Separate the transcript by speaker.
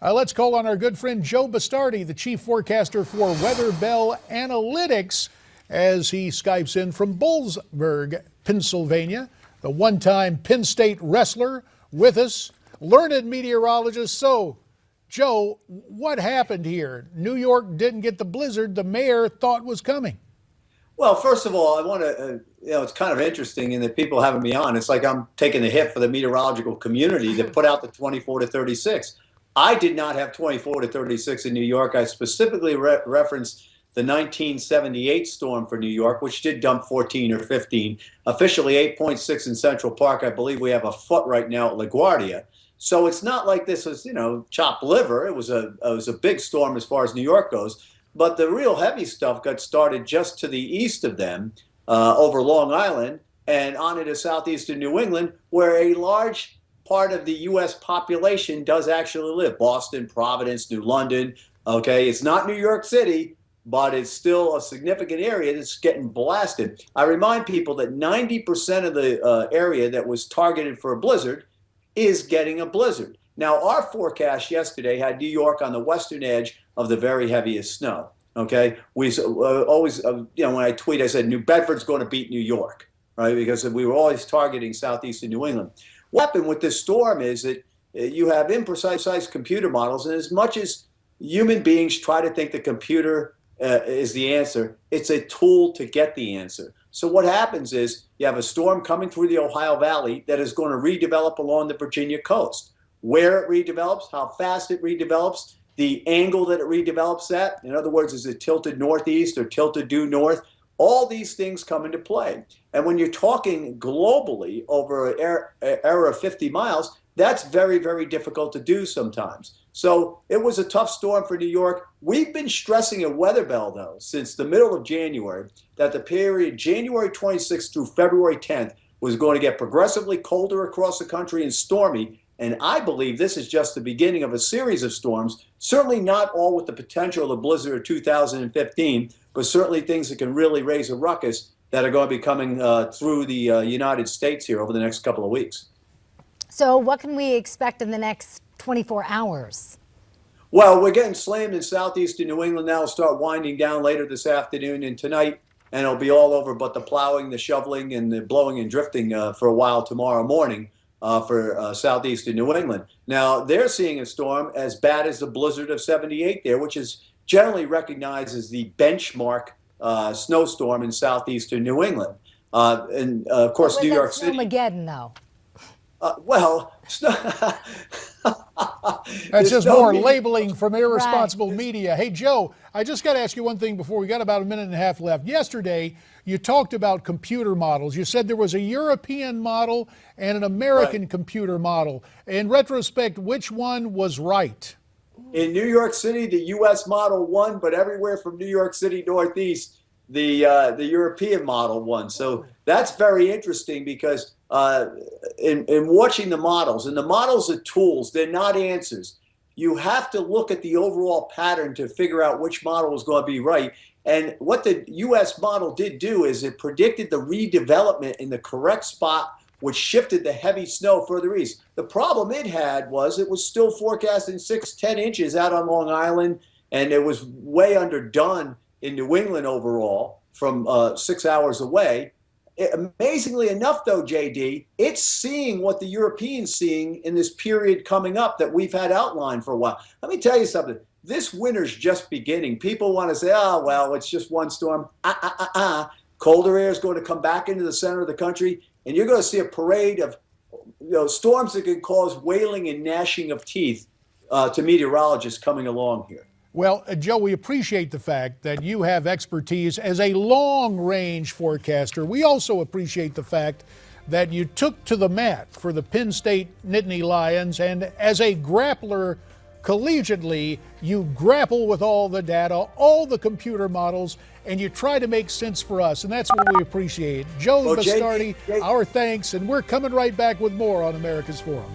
Speaker 1: Let's call on our good friend Joe Bastardi, the chief forecaster for WeatherBell Analytics, as he Skypes in from Boalsburg, Pennsylvania. The one-time Penn State wrestler with us, learned meteorologist. So, Joe, what happened here? New York didn't get the blizzard the mayor thought was coming.
Speaker 2: Well, first of all, I want to, it's kind of interesting in that people having me on. It's like I'm taking the hit for the meteorological community that put out the 24 to 36. I did not have 24 to 36 in New York. I specifically referenced the 1978 storm for New York, which did dump 14 or 15, officially 8.6 in Central Park. I believe we have a foot right now at LaGuardia. So it's not like this was, chopped liver. It was a big storm as far as New York goes. But the real heavy stuff got started just to the east of them, over Long Island and on into southeastern New England, where a large part of the U.S. population does actually live. Boston, Providence, New London. Okay, it's not New York City, but it's still a significant area that's getting blasted. I remind people that 90% of the area that was targeted for a blizzard is getting a blizzard. Now, our forecast yesterday had New York on the western edge of the very heaviest snow. Okay, we always, when I tweet, I said New Bedford's going to beat New York, right? Because we were always targeting southeastern New England. What happened with this storm is that you have imprecise computer models, and as much as human beings try to think the computer is the answer, it's a tool to get the answer. So what happens is you have a storm coming through the Ohio Valley that is going to redevelop along the Virginia coast. Where it redevelops, how fast it redevelops, the angle that it redevelops at, in other words, is it tilted northeast or tilted due north? All these things come into play. And when you're talking globally over an area of 50 miles, that's very, very difficult to do sometimes. So it was a tough storm for New York. We've been stressing at WeatherBell, though, since the middle of January, that the period January 26th through February 10th was going to get progressively colder across the country and stormy. And I believe this is just the beginning of a series of storms, certainly not all with the potential of the blizzard of 2015, but certainly things that can really raise a ruckus that are going to be coming through the United States here over the next couple of weeks.
Speaker 3: So what can we expect in the next 24 hours?
Speaker 2: Well, we're getting slammed in southeastern New England now. It'll start winding down later this afternoon and tonight, and it'll be all over but the plowing, the shoveling, and the blowing and drifting for a while tomorrow morning for southeastern New England. Now, they're seeing a storm as bad as the blizzard of 78 there, which is generally recognized as the benchmark snowstorm in southeastern New England. And of course, New York City.
Speaker 3: Snowmageddon, though.
Speaker 1: That's just more labeling from irresponsible media. Hey, Joe, I just got to ask you one thing before we got about a minute and a half left. Yesterday, you talked about computer models. You said there was a European model and an American computer model. In retrospect, which one was right?
Speaker 2: In New York City, the U.S. model won, but everywhere from New York City northeast, the European model won. So that's very interesting because in watching the models, and the models are tools, they're not answers. You have to look at the overall pattern to figure out which model is going to be right. And what the U.S. model did do is it predicted the redevelopment in the correct spot, which shifted the heavy snow further east. The problem it had was it was still forecasting 6-10 inches out on Long Island, and it was way underdone in New England overall from 6 hours away. Amazingly enough, though, JD, it's seeing what the Europeans seeing in this period coming up that we've had outlined for a while. Let me tell you something. This winter's just beginning. People want to say, oh, well, it's just one storm. Colder air is going to come back into the center of the country, and you're going to see a parade of storms that can cause wailing and gnashing of teeth to meteorologists coming along here.
Speaker 1: Well, Joe, we appreciate the fact that you have expertise as a long-range forecaster. We also appreciate the fact that you took to the mat for the Penn State Nittany Lions, and as a grappler collegiately, you grapple with all the data, all the computer models, and you try to make sense for us, and that's what we appreciate. Joe Bastardi, our thanks, and we're coming right back with more on America's Forum.